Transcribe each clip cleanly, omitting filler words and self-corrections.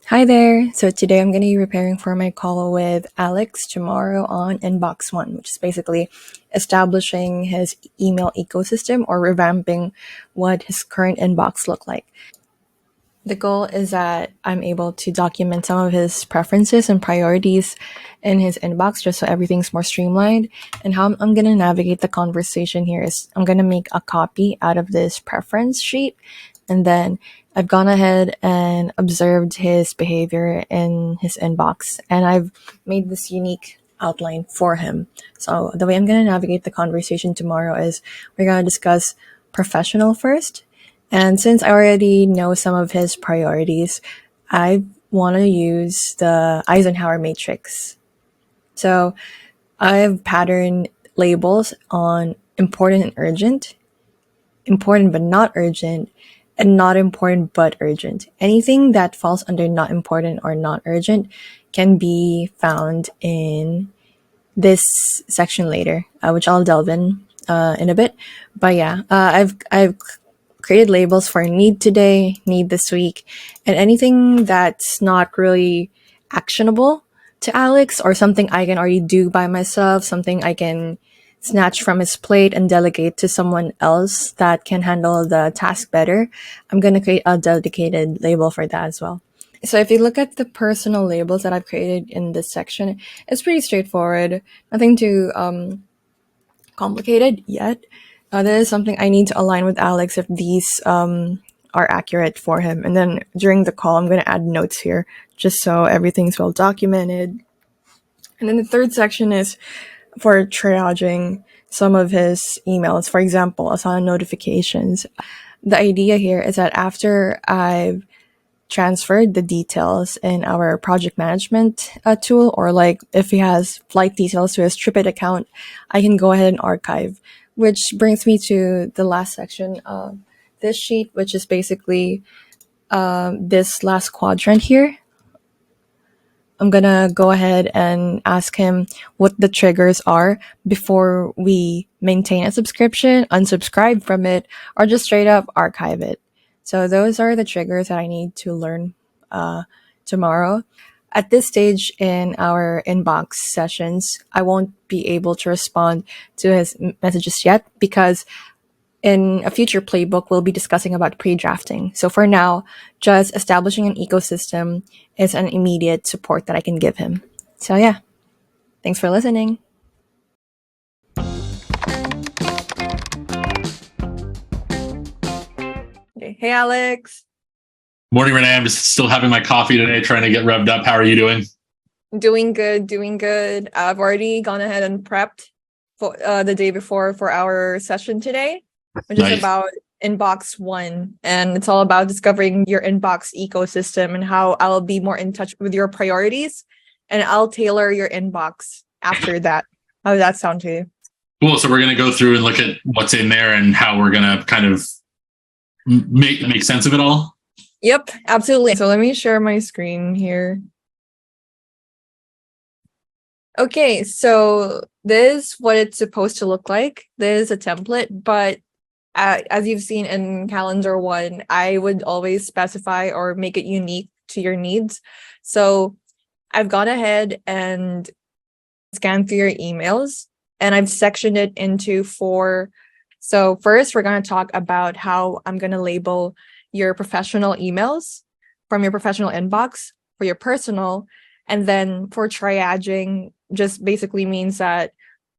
Hi there. So today I'm going to be preparing for my call with Alex tomorrow on Inbox One, which is basically establishing his email ecosystem or revamping what his current inbox look like. The goal is that I'm able to document some of his preferences and priorities in his inbox just so everything's more streamlined. And how I'm going to navigate the conversation here is I'm going to make a copy out of this preference sheet. And then I've gone ahead and observed his behavior in his inbox. And I've made this unique outline for him. So the way I'm going to navigate the conversation tomorrow is we're going to discuss professional first, and since I already know some of his priorities, I want to use the Eisenhower matrix. So I have pattern labels on important and urgent, important but not urgent, and not important but urgent. Anything that falls under not important or not urgent can be found in this section later, which I'll delve in a bit. But yeah, I've created labels for need today, need this week, and anything that's not really actionable to Alex or something I can already do by myself, something I can snatch from his plate and delegate to someone else that can handle the task better. I'm going to create a dedicated label for that as well. So if you look at the personal labels that I've created in this section, it's pretty straightforward. Nothing too complicated yet. That is something I need to align with Alex if these are accurate for him. And then during the call, I'm going to add notes here just so everything's well documented. And then the third section is for triaging some of his emails, for example, Asana notifications. The idea here is that after I've transferred the details in our project management tool, or like if he has flight details to his TripIt account, I can go ahead and archive, which brings me to the last section of this sheet, which is basically this last quadrant here. I'm gonna go ahead and ask him what the triggers are before we maintain a subscription, unsubscribe from it, or just straight up archive it. So those are the triggers that I need to learn tomorrow. At this stage in our inbox sessions, I won't be able to respond to his messages yet because in a future playbook, we'll be discussing about pre-drafting. So for now, just establishing an ecosystem is an immediate support that I can give him. So yeah, thanks for listening. Okay. Hey, Alex. Morning, Renee. I'm just still having my coffee today, trying to get revved up. How are you doing? Doing good, doing good. I've already gone ahead and prepped for the day before for our session today, which is about Inbox One. And it's all about discovering your inbox ecosystem and how I'll be more in touch with your priorities. And I'll tailor your inbox after that. How does that sound to you? Cool. So we're going to go through and look at what's in there and how we're going to kind of make sense of it all. Yep, absolutely. So let me share my screen here. Okay, so this is what it's supposed to look like. This is a template, but as you've seen in Calendar One, I would always specify or make it unique to your needs. So I've gone ahead and scanned through your emails, and I've sectioned it into 4. So first, we're going to talk about how I'm going to label your professional emails from your professional inbox for your personal. And then for triaging, just basically means that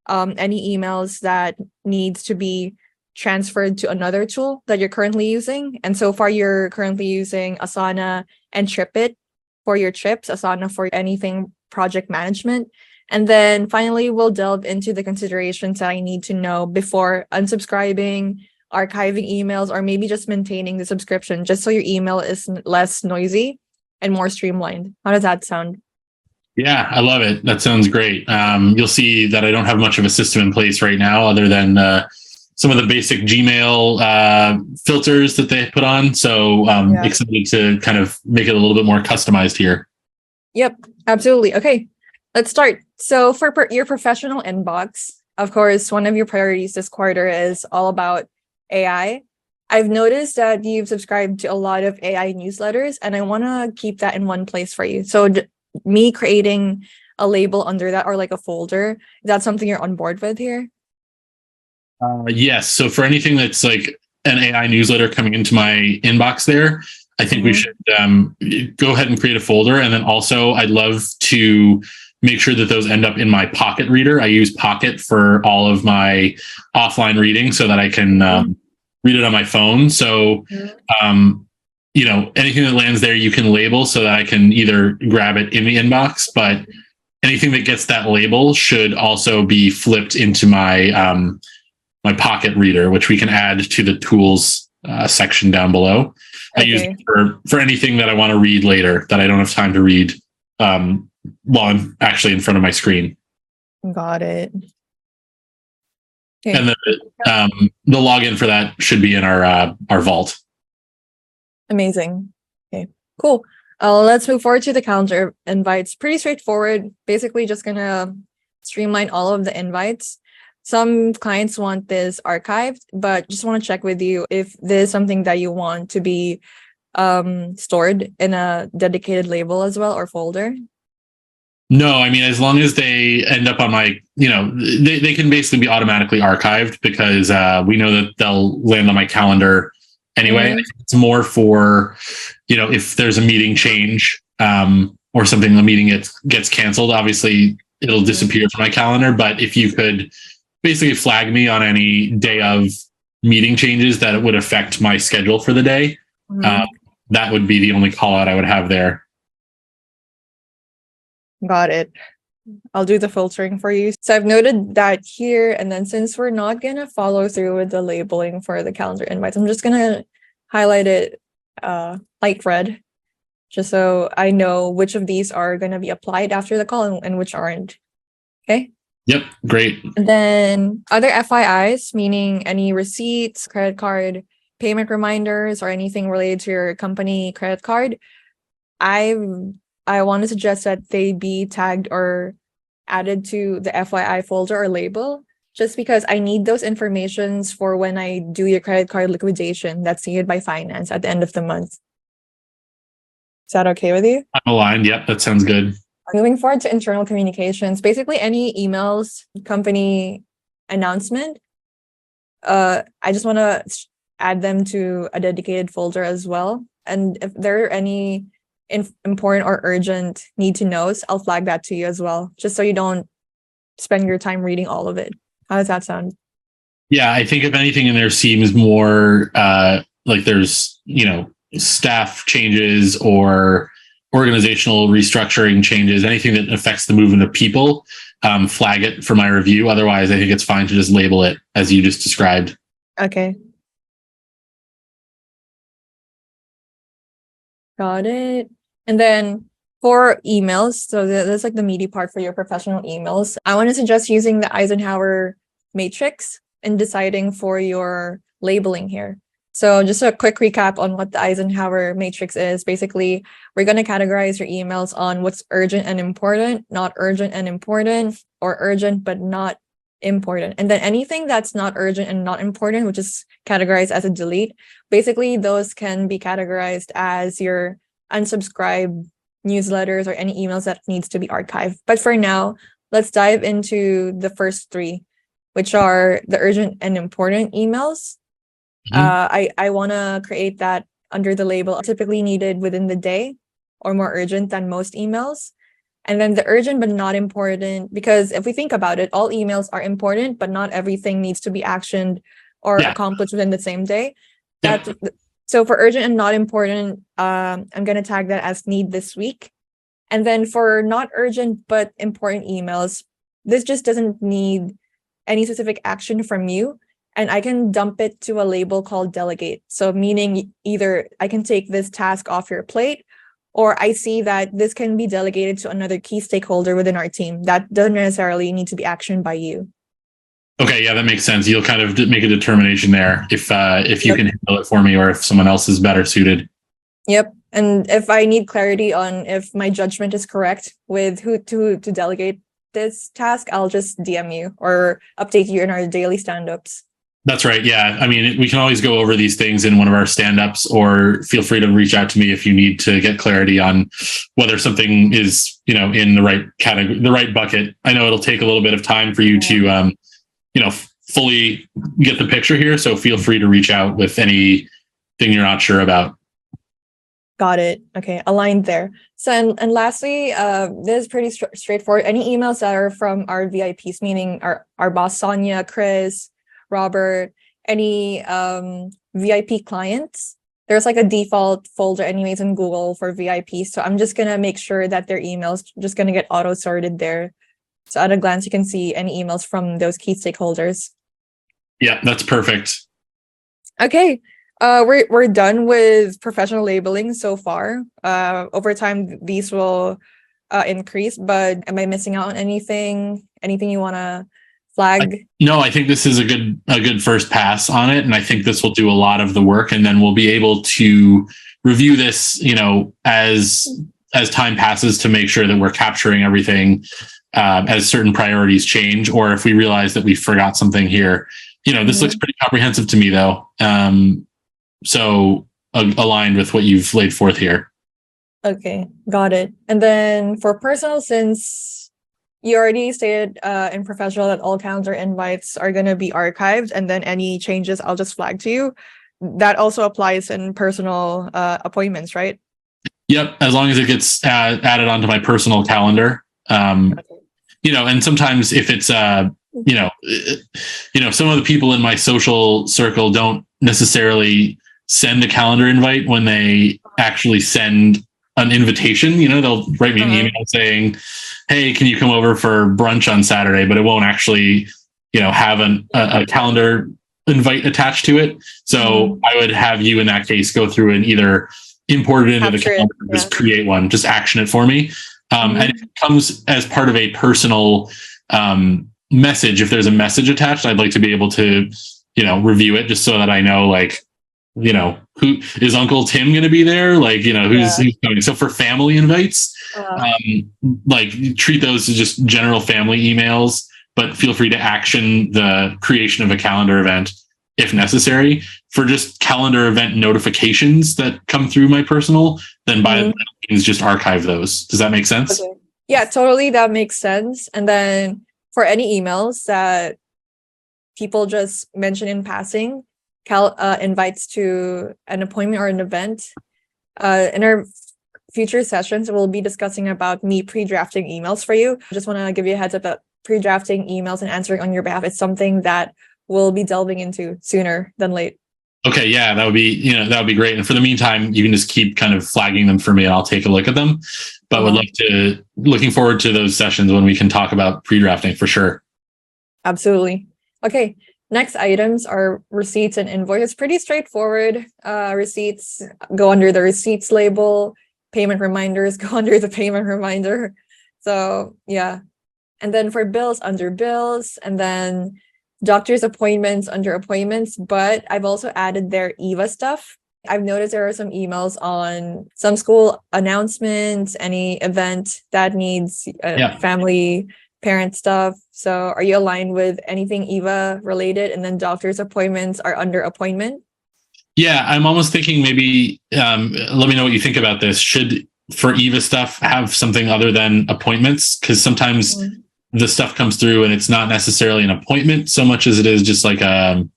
any emails that needs to be transferred to another tool that you're currently using. And so far, you're currently using Asana and TripIt for your trips, Asana for anything project management. And then finally, we'll delve into the considerations that I need to know before unsubscribing, archiving emails, or maybe just maintaining the subscription, just so your email is less noisy and more streamlined. How does that sound? Yeah, I love it. That sounds great. You'll see that I don't have much of a system in place right now other than some of the basic Gmail filters that they put on. So excited to kind of make it a little bit more customized here. Yep, absolutely. Okay, let's start. So for your professional inbox, of course, one of your priorities this quarter is all about AI. I've noticed that you've subscribed to a lot of AI newsletters, and I want to keep that in one place for you. So me creating a label under that, or like a folder, is that something you're on board with here? Yes. So for anything that's like an AI newsletter coming into my inbox there, I think we should go ahead and create a folder. And then also, I'd love to make sure that those end up in my Pocket reader. I use Pocket for all of my offline reading so that I can read it on my phone. So, anything that lands there, you can label so that I can either grab it in the inbox, but anything that gets that label should also be flipped into my my Pocket reader, which we can add to the tools section down below. I use it for anything that I want to read later that I don't have time to read while I'm actually in front of my screen. Got it. Okay. And the login for that should be in our vault. Amazing. Okay, cool. Let's move forward to the calendar invites. Pretty straightforward. Basically, just gonna streamline all of the invites. Some clients want this archived, but just want to check with you if this is something that you want to be stored in a dedicated label as well, or folder. No, I mean, as long as they end up on my, they can basically be automatically archived because we know that they'll land on my calendar anyway. It's more for, if there's a meeting change or something, the meeting gets canceled, obviously it'll disappear from my calendar. But if you could basically flag me on any day of meeting changes that would affect my schedule for the day, that would be the only call out I would have there. Got it. I'll do the filtering for you. So I've noted that here, and then since we're not going to follow through with the labeling for the calendar invites, I'm just going to highlight it light red, just so I know which of these are going to be applied after the call and which aren't. Okay? Yep, great. And then other FYIs, meaning any receipts, credit card, payment reminders, or anything related to your company credit card, I want to suggest that they be tagged or added to the FYI folder or label, just because I need those informations for when I do your credit card liquidation that's needed by finance at the end of the month. Is that okay with you? I'm aligned. Yep, that sounds good. Moving forward to internal communications, basically any emails, company announcement, I just want to add them to a dedicated folder as well. And if there are any important or urgent need to knows, I'll flag that to you as well, just so you don't spend your time reading all of it. How does that sound? Yeah, I think if anything in there seems more like there's, staff changes or organizational restructuring changes, anything that affects the movement of people, flag it for my review. Otherwise, I think it's fine to just label it as you just described. Okay. Got it. And then for emails, so that's like the meaty part for your professional emails. I want to suggest using the Eisenhower matrix in deciding for your labeling here. So just a quick recap on what the Eisenhower matrix is. Basically, we're going to categorize your emails on what's urgent and important, not urgent and important, or urgent but not important. And then anything that's not urgent and not important, which is categorized as a delete, basically those can be categorized as your unsubscribed newsletters or any emails that needs to be archived. But for now, let's dive into the first three, which are the urgent and important emails. I want to create that under the label typically needed within the day or more urgent than most emails. And then the urgent but not important, because if we think about it, all emails are important, but not everything needs to be actioned or accomplished within the same day. So for urgent and not important, I'm going to tag that as need this week. And then for not urgent but important emails, this just doesn't need any specific action from you. And I can dump it to a label called delegate. So meaning either I can take this task off your plate, or I see that this can be delegated to another key stakeholder within our team that doesn't necessarily need to be actioned by you. Okay, yeah, that makes sense. You'll kind of make a determination there if you can handle it for me, or if someone else is better suited. Yep. And if I need clarity on if my judgment is correct with who to delegate this task, I'll just DM you or update you in our daily stand-ups. That's right. Yeah. I mean, we can always go over these things in one of our stand-ups, or feel free to reach out to me if you need to get clarity on whether something is, in the right category, the right bucket. I know it'll take a little bit of time for you to, fully get the picture here. So feel free to reach out with anything you're not sure about. Got it. Okay, aligned there. So, and lastly, this is pretty straightforward. Any emails that are from our VIPs, meaning our boss, Sonia, Chris, Robert, any VIP clients, there's like a default folder anyways in Google for VIPs. So I'm just going to make sure that their emails just going to get auto sorted there. So at a glance, you can see any emails from those key stakeholders. Yeah, that's perfect. Okay. We're done with professional labeling so far. Over time, these will increase, but am I missing out on anything? Anything you want to flag? No, I think this is a good first pass on it, and I think this will do a lot of the work, and then we'll be able to review this, as time passes, to make sure that we're capturing everything as certain priorities change, or if we realize that we forgot something here. This looks pretty comprehensive to me, though. So aligned with what you've laid forth here. Okay, got it. And then for personal, since you already stated in professional that all calendar invites are going to be archived, and then any changes I'll just flag to you. That also applies in personal appointments, right? Yep, as long as it gets added onto my personal calendar. Okay. And sometimes if it's some of the people in my social circle don't necessarily send a calendar invite when they actually send an invitation. They'll write me an email saying, hey, can you come over for brunch on Saturday? But it won't actually, have a calendar invite attached to it. So I would have you in that case go through and either import it into the calendar, just create one, just action it for me. And if it comes as part of a personal message, if there's a message attached, I'd like to be able to, review it, just so that I know, who is Uncle Tim going to be there? Who's coming? So for family invites, treat those as just general family emails, but feel free to action the creation of a calendar event if necessary. For just calendar event notifications that come through my personal, then by all means, just archive those. Does that make sense? Okay. Yeah, totally. That makes sense. And then for any emails that people just mention in passing, invites to an appointment or an event, in our future sessions, we'll be discussing about me pre-drafting emails for you. I just want to give you a heads up that pre-drafting emails and answering on your behalf is something that we'll be delving into sooner than late. Okay, yeah, that would be great. And for the meantime, you can just keep kind of flagging them for me, and I'll take a look at them. But looking forward to those sessions when we can talk about pre-drafting for sure. Absolutely. Okay. Next items are receipts and invoices. Pretty straightforward. Receipts go under the receipts label. Payment reminders go under the payment reminder. So yeah. And then for bills, under bills. And then doctor's appointments under appointments. But I've also added their EVA stuff. I've noticed there are some emails on some school announcements, any event that needs family parent stuff. So are you aligned with anything EVA related? And then doctor's appointments are under appointment? Yeah, I'm almost thinking maybe, let me know what you think about this. Should, for EVA stuff, have something other than appointments? Because sometimes the stuff comes through and it's not necessarily an appointment so much as it is just like an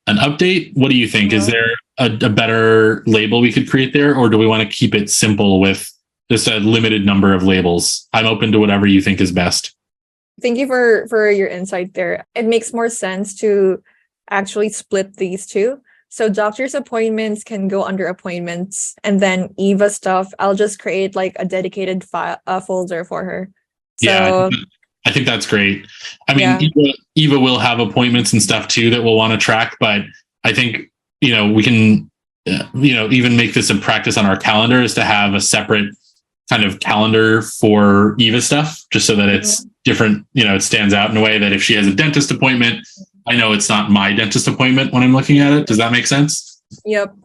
update. What do you think? Is there a better label we could create there? Or do we want to keep it simple with just a limited number of labels? I'm open to whatever you think is best. Thank you for your insight there. It makes more sense to actually split these two. So doctor's appointments can go under appointments, and then EVA stuff, I'll just create like a dedicated folder for her. So, I think that's great. I mean, EVA will have appointments and stuff too that we'll want to track, but I think, we can, even make this a practice on our calendar, is to have a separate kind of calendar for EVA stuff, just so that it's different, it stands out in a way that if she has a dentist appointment, I know it's not my dentist appointment when I'm looking at it. Does that make sense? Yep.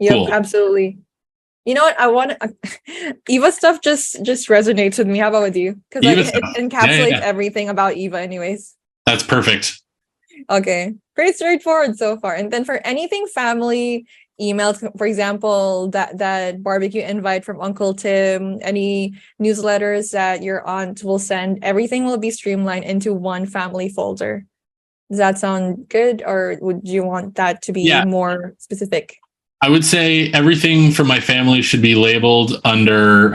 Cool. Absolutely. You know what? I want EVA stuff just resonates with me. How about with you? Because it encapsulates everything about EVA anyways. That's perfect. Okay, pretty straightforward so far. And then for anything family emails, for example, that barbecue invite from Uncle Tim, any newsletters that your aunt will send, everything will be streamlined into one family folder. Does that sound good, or would you want that to be Yeah, more specific? I would say everything from my family should be labeled under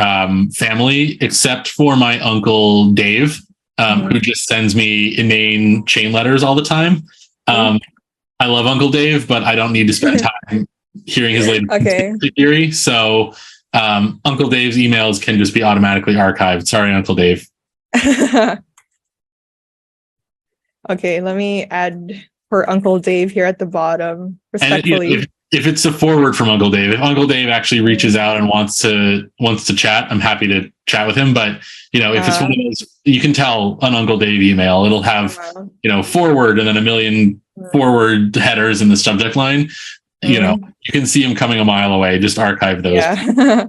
family, except for my uncle Dave, who just sends me inane chain letters all the time. I love Uncle Dave, but I don't need to spend time hearing his latest Okay. conspiracy theory. So Uncle Dave's emails can just be automatically archived. Sorry, Uncle Dave. Okay, let me add for Uncle Dave here at the bottom, And you know, respectfully. if it's a forward from Uncle Dave, if Uncle Dave actually reaches out and wants to chat, I'm happy to chat with him. But you know, if it's one of those, you can tell an Uncle Dave email, it'll have forward and then a million forward headers in the subject line. You know, you can see him coming a mile away. Just archive those. Yeah.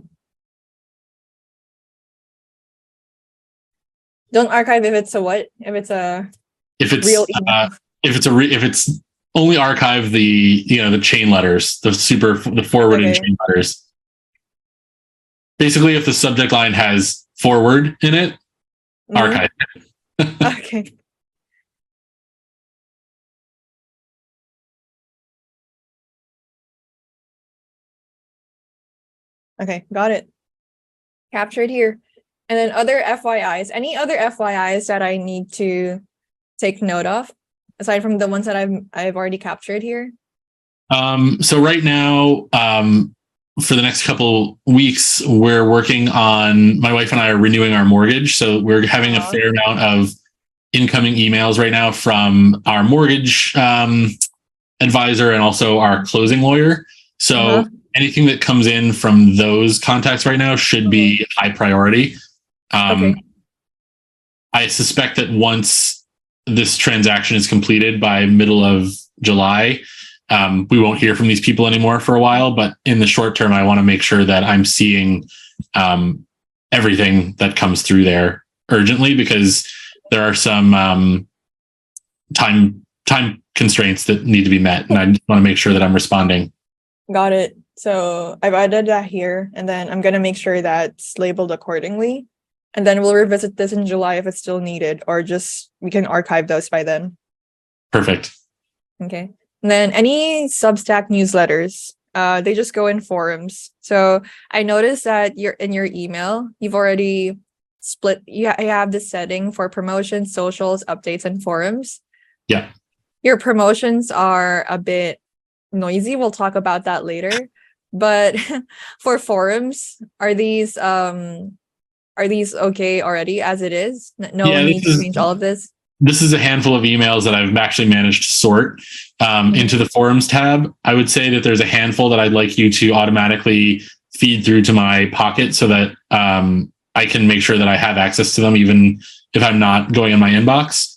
Don't archive if it's a what? If it's a real email. If it's only archive the chain letters, the forward and chain letters. Basically, if the subject line has forward in it, archive it. Okay. Okay, got it. Captured here. And then other FYIs. Any other FYIs that I need to take note of, aside from the ones that I've already captured here? So right now, for the next couple weeks, we're working on, my wife and I are renewing our mortgage. So we're having a fair amount of incoming emails right now from our mortgage advisor and also our closing lawyer. So anything that comes in from those contacts right now should be high priority. I suspect that once this transaction is completed by middle of July, we won't hear from these people anymore for a while. But in the short term, I want to make sure that I'm seeing everything that comes through there urgently, because there are some time constraints that need to be met, and I just want to make sure that I'm responding. Got it. So I've added that here, and then I'm going to make sure that's labeled accordingly. And then we'll revisit this in July if it's still needed, or just we can archive those by then. Perfect. Okay. And then any Substack newsletters, they just go in forums. So I noticed that in your email, you've already split. You have this setting for promotions, socials, updates, and forums. Yeah. Your promotions are a bit noisy. We'll talk about that later. But for forums, are these okay already as it is? No need to change all of this? This is a handful of emails that I've actually managed to sort into the forums tab. I would say that there's a handful that I'd like you to automatically feed through to my Pocket so that I can make sure that I have access to them, even if I'm not going in my inbox.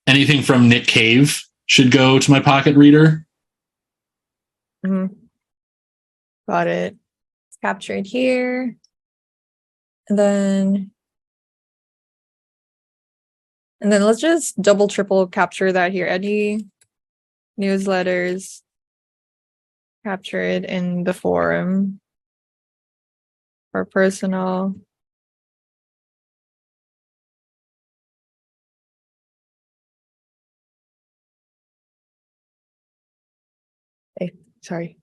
Anything from Nick Cave should go to my Pocket reader. Got it. It's captured here. And then let's just double, triple capture that here. Any newsletters captured in the forum or personal. Hey, sorry.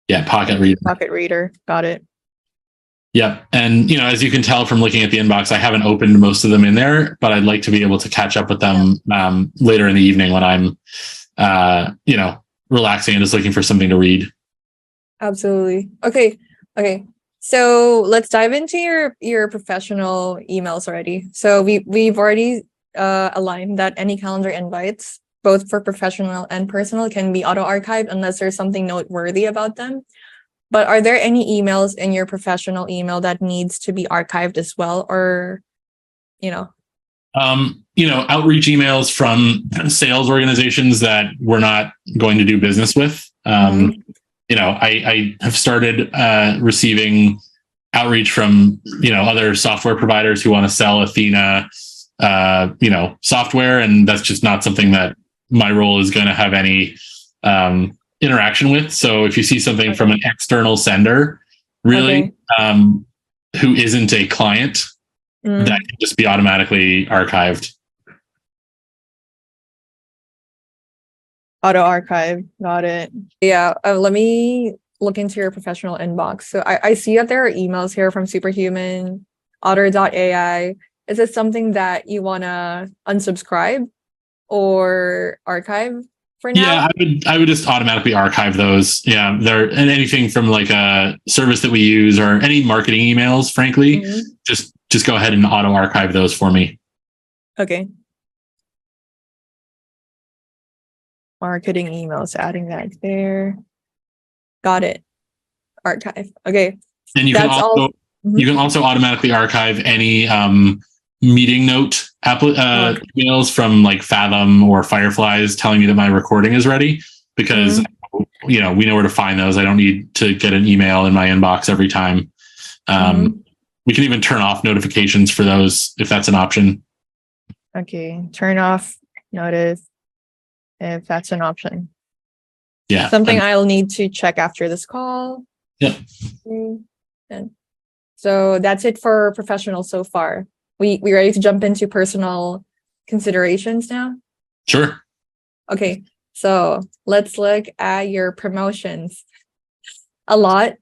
Yeah, Pocket reader. Pocket reader. Got it. Yep. And, as you can tell from looking at the inbox, I haven't opened most of them in there, but I'd like to be able to catch up with them later in the evening when I'm, relaxing and just looking for something to read. Absolutely. Okay. So let's dive into your professional emails already. So we've already aligned that any calendar invites, both for professional and personal, can be auto-archived unless there's something noteworthy about them. But are there any emails in your professional email that needs to be archived as well, or, outreach emails from sales organizations that we're not going to do business with. I have started receiving outreach from other software providers who want to sell Athena software, and that's just not something that my role is going to have any interaction with. So if you see something from an external sender, really, who isn't a client, that can just be automatically archived. Auto archive. Got it. Yeah. Let me look into your professional inbox. So I see that there are emails here from Superhuman, Otter.ai. Is this something that you want to unsubscribe or archive for now? Yeah, I would just automatically archive those. Yeah, and anything from like a service that we use or any marketing emails, frankly, just go ahead and auto archive those for me. Okay. Marketing emails, adding that there. Got it. Archive. Okay. And you can also automatically archive any meeting note emails from like Fathom or Fireflies telling me that my recording is ready, because we know where to find those. I don't need to get an email in my inbox every time. We can even turn off notifications for those if that's an option. Okay, turn off notice if that's an option. Yeah. Something I'll need to check after this call. Yeah. So that's it for professional so far. We ready to jump into personal considerations now? Sure. Okay, so let's look at your promotions. A lot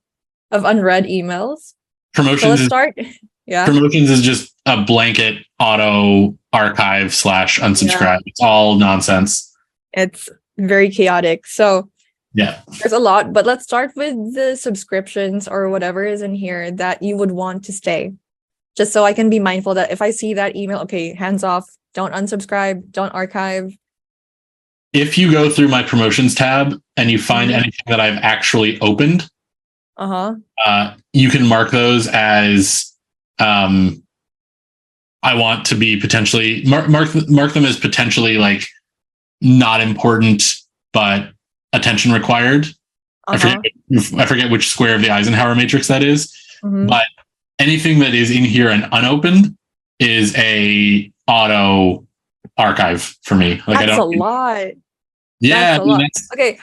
of unread emails. Promotions. So let's start. Yeah. Promotions is just a blanket auto archive / unsubscribe. Yeah. It's all nonsense. It's very chaotic. So yeah, there's a lot, but let's start with the subscriptions or whatever is in here that you would want to stay. Just so I can be mindful that if I see that email, okay, hands off, don't unsubscribe, don't archive. If you go through my promotions tab and you find anything that I've actually opened, you can mark those as I want to be potentially mark them as potentially like not important but attention required. I forget which square of the Eisenhower matrix that is, but anything that is in here and unopened is a auto archive for me. Like that's a lot. Yeah, that's a lot. Okay.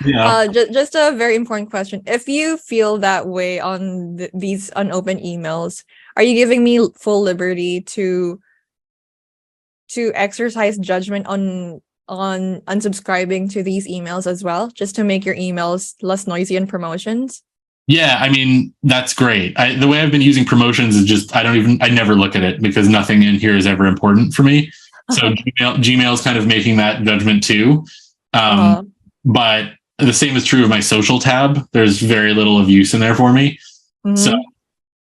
Just a very important question. If you feel that way on these unopened emails, are you giving me full liberty to exercise judgment on unsubscribing to these emails as well, just to make your emails less noisy in promotions? Yeah, I mean, that's great. The way I've been using promotions is just, I never look at it because nothing in here is ever important for me. So Gmail's kind of making that judgment too. But the same is true of my social tab. There's very little of use in there for me. So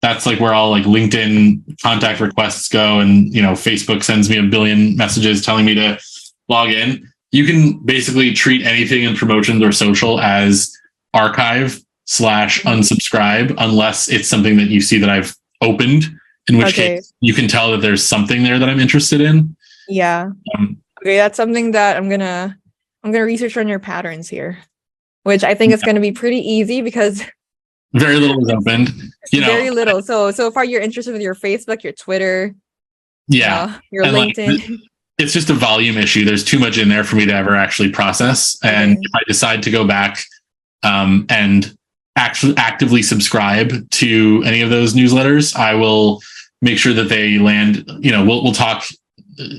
that's like where all like LinkedIn contact requests go, and Facebook sends me a billion messages telling me to log in. You can basically treat anything in promotions or social as archive / unsubscribe, unless it's something that you see that I've opened, in which case you can tell that there's something there that I'm interested in. Yeah. Okay, that's something that I'm gonna research on your patterns here, which I think is gonna be pretty easy because very little is opened. Very little. So far you're interested with your Facebook, your Twitter, your LinkedIn. Like, it's just a volume issue. There's too much in there for me to ever actually process. And if I decide to go back and actually actively subscribe to any of those newsletters, I will make sure that they land. We'll talk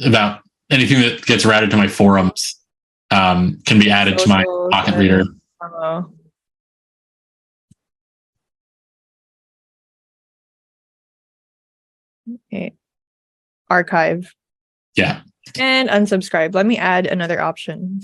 about anything that gets routed to my forums can be added to my Pocket Reader. Okay. Archive. Yeah. And unsubscribe. Let me add another option.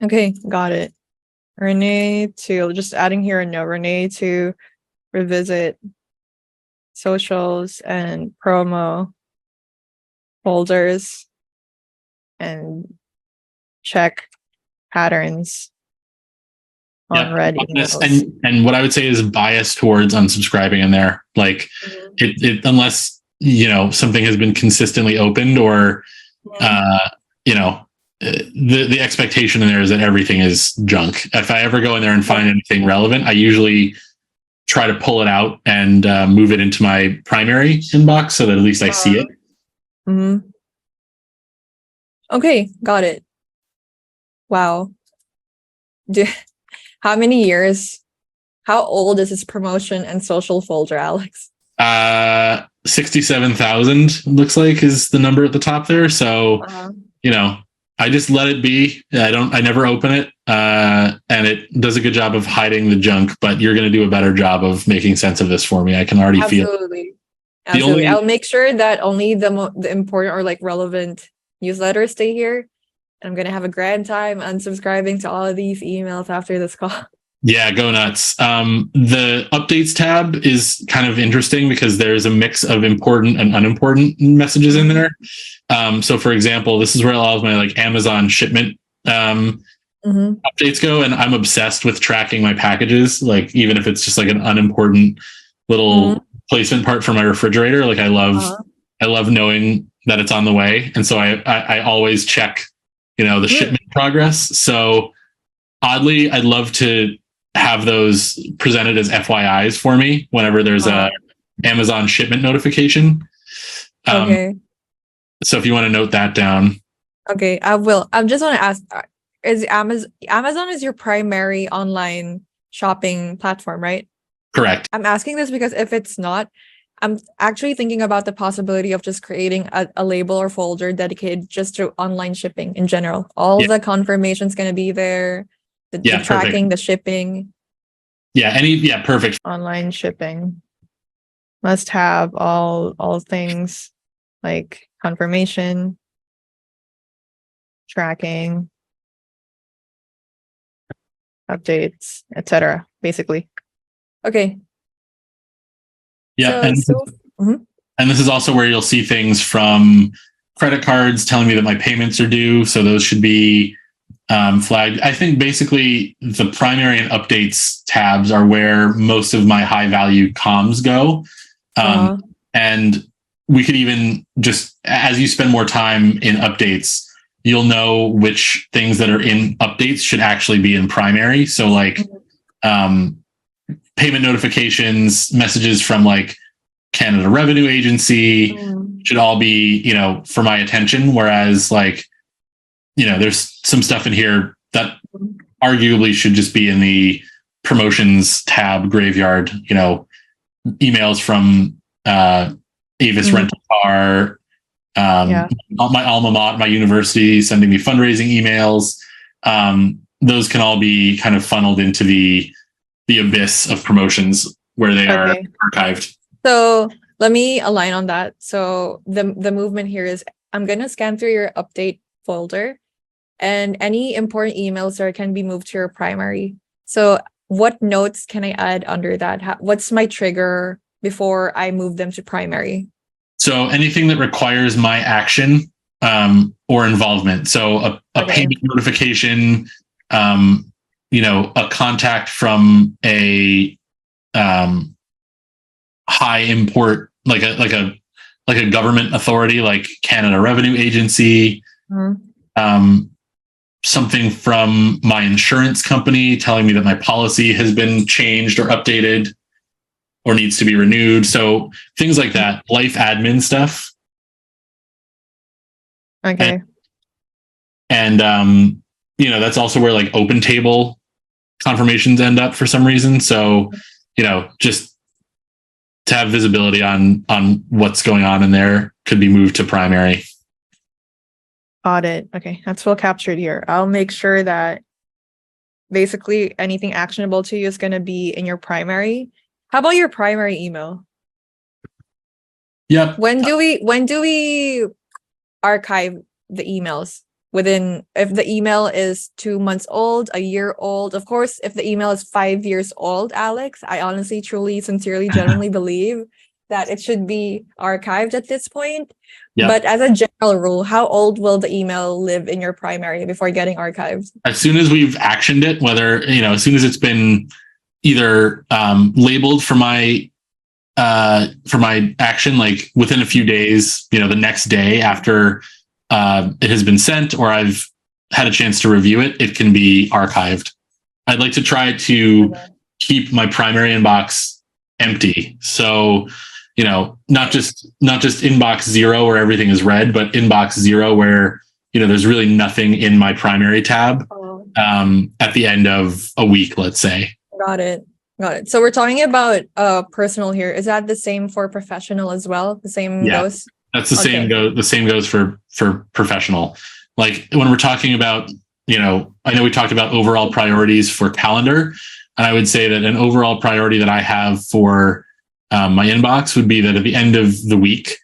Okay, got it. Renee just adding here a note. Renee to revisit socials and promo folders and check patterns Yep. Unread emails. And what I would say is bias towards unsubscribing in there. Like it unless something has been consistently opened, or you know the expectation in there is that everything is junk. If I ever go in there and find anything relevant, I usually try to pull it out and move it into my primary inbox so that at least I see it. Mm-hmm. Okay, got it. Wow. How many years? How old is this promotion and social folder, Alex? 67,000 looks like is the number at the top there. So, I just let it be. I never open it. And it does a good job of hiding the junk, but you're going to do a better job of making sense of this for me. I can already feel it. Absolutely. I'll make sure that only the important or like relevant newsletters stay here. And I'm going to have a grand time unsubscribing to all of these emails after this call. Yeah, go nuts. The updates tab is kind of interesting because there's a mix of important and unimportant messages in there. So for example, this is where a lot of my like Amazon shipment updates go. And I'm obsessed with tracking my packages. Like, even if it's just like an unimportant little placement part for my refrigerator, like I love knowing that it's on the way. And so I always check, the shipment progress. So oddly, I'd love to have those presented as FYIs for me whenever there's a Amazon shipment notification. Okay. So if you want to note that down. Okay, I will. I just want to ask, is Amazon is your primary online shopping platform, right? Correct. I'm asking this because if it's not, I'm actually thinking about the possibility of just creating a label or folder dedicated just to online shipping in general. All the confirmation's going to be there. The tracking, the shipping. Perfect. Online shipping. Must have all things like confirmation, tracking, updates, etc. Basically. Okay. Yeah. And this is also where you'll see things from credit cards telling me that my payments are due. So those should be flagged. I think basically the primary and updates tabs are where most of my high value comms go. And we could even just, as you spend more time in updates, you'll know which things that are in updates should actually be in primary. So like payment notifications, messages from like Canada Revenue Agency should all be, for my attention. Whereas like, there's some stuff in here that arguably should just be in the promotions tab graveyard, emails from Avis Rental Car, my alma mater, my university sending me fundraising emails. Those can all be kind of funneled into the abyss of promotions where they are archived. So let me align on that. So the movement here is I'm going to scan through your update folder, and any important emails there can be moved to your primary. So what notes can I add under that? What's my trigger before I move them to primary? So anything that requires my action or involvement. So a payment notification, a contact from a high import, like a government authority, like Canada Revenue Agency, something from my insurance company telling me that my policy has been changed or updated or needs to be renewed. So things like that, life admin stuff. Okay. And that's also where like open table confirmations end up for some reason. So, just to have visibility on what's going on in there could be moved to primary. Got it. Okay, that's well captured here. I'll make sure that basically anything actionable to you is going to be in your primary. How about your primary email? Yep. When do we archive the emails? If the email is 2 months old, a year old, of course, if the email is 5 years old, Alex, I honestly, truly, sincerely, genuinely believe that it should be archived at this point. Yeah. But as a general rule, how old will the email live in your primary before getting archived? As soon as we've actioned it, whether, as soon as it's been either labeled for my action, like within a few days, the next day after it has been sent, or I've had a chance to review it, it can be archived. I'd like to try to keep my primary inbox empty. So, not just inbox 0 where everything is read, but inbox 0 where, there's really nothing in my primary tab at the end of a week, let's say. Got it. So we're talking about personal here. Is that the same for professional as well? The same goes? That's the same the same goes for professional. Like when we're talking about, I know we talked about overall priorities for calendar, and I would say that an overall priority that I have for my inbox would be that at the end of the week,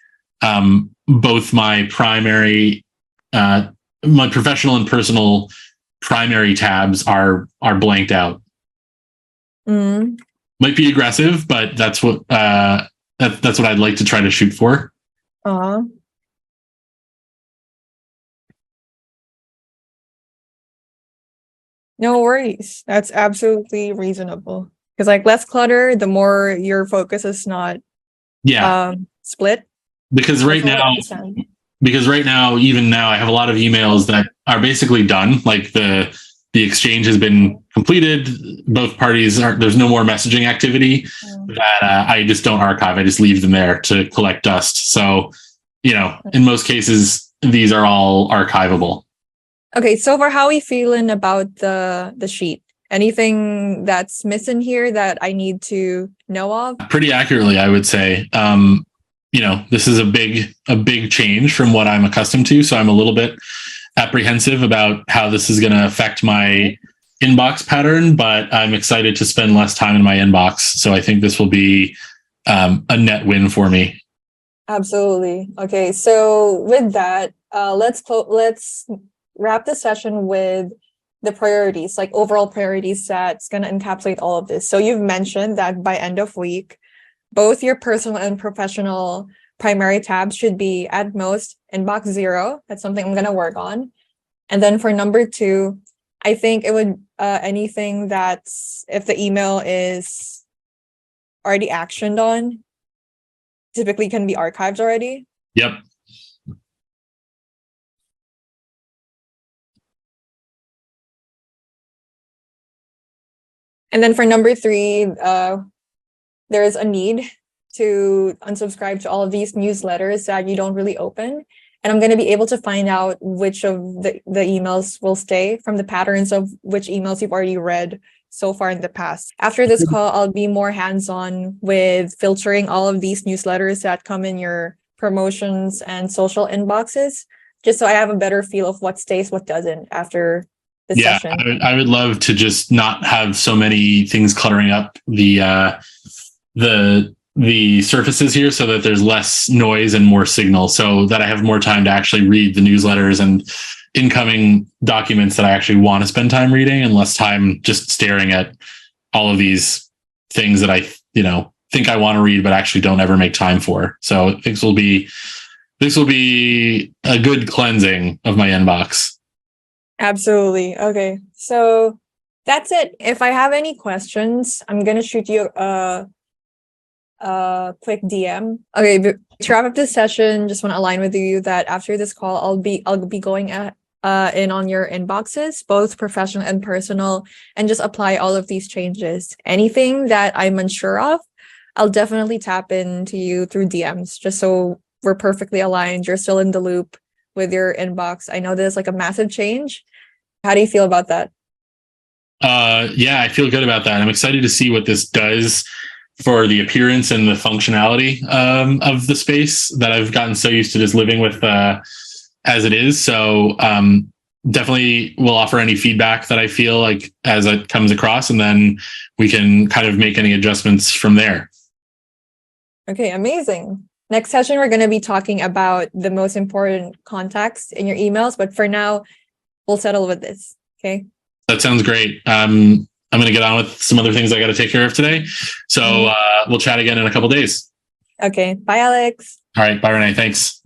both my primary, my professional and personal primary tabs are blanked out. Might be aggressive, but that's what that's what I'd like to try to shoot for. No worries. That's absolutely reasonable. Because like less clutter, the more your focus is not split. Because right now, even now, I have a lot of emails that are basically done. Like the exchange has been completed. Both parties there's no more messaging activity that I just don't archive. I just leave them there to collect dust. So, in most cases, these are all archivable. Okay, so far, how are we feeling about the sheet? Anything that's missing here that I need to know of? Pretty accurately, I would say. This is a big change from what I'm accustomed to. So I'm a little bit apprehensive about how this is going to affect my inbox pattern, but I'm excited to spend less time in my inbox. So I think this will be a net win for me. Absolutely. Okay, so with that, let's wrap the session with the priorities, like overall priorities that's going to encapsulate all of this. So you've mentioned that by end of week, both your personal and professional primary tabs should be at most inbox 0. That's something I'm going to work on. And then for number 2, I think it would anything that's if the email is already actioned on, typically can be archived already. Yep. And then for number 3, there is a need to unsubscribe to all of these newsletters that you don't really open. And I'm going to be able to find out which of the emails will stay from the patterns of which emails you've already read so far in the past. After this call, I'll be more hands-on with filtering all of these newsletters that come in your promotions and social inboxes, just so I have a better feel of what stays, what doesn't after this session. I would love to just not have so many things cluttering up the surfaces here, so that there's less noise and more signal, so that I have more time to actually read the newsletters and incoming documents that I actually want to spend time reading, and less time just staring at all of these things that I, think I want to read, but actually don't ever make time for. So this will be a good cleansing of my inbox. Absolutely. Okay. So that's it. If I have any questions, I'm going to shoot you a quick DM. Okay, but to wrap up this session, just want to align with you that after this call, I'll be going in on your inboxes, both professional and personal, and just apply all of these changes. Anything that I'm unsure of, I'll definitely tap into you through DMs, just so we're perfectly aligned. You're still in the loop with your inbox. I know there's like a massive change. How do you feel about that? Yeah, I feel good about that. I'm excited to see what this does for the appearance and the functionality of the space that I've gotten so used to just living with as it is. So definitely will offer any feedback that I feel like as it comes across, and then we can kind of make any adjustments from there. Okay, amazing. Next session, we're going to be talking about the most important contacts in your emails. But for now, we'll settle with this. Okay. That sounds great. I'm going to get on with some other things I got to take care of today. So we'll chat again in a couple days. Okay. Bye, Alex. All right. Bye, Renee. Thanks.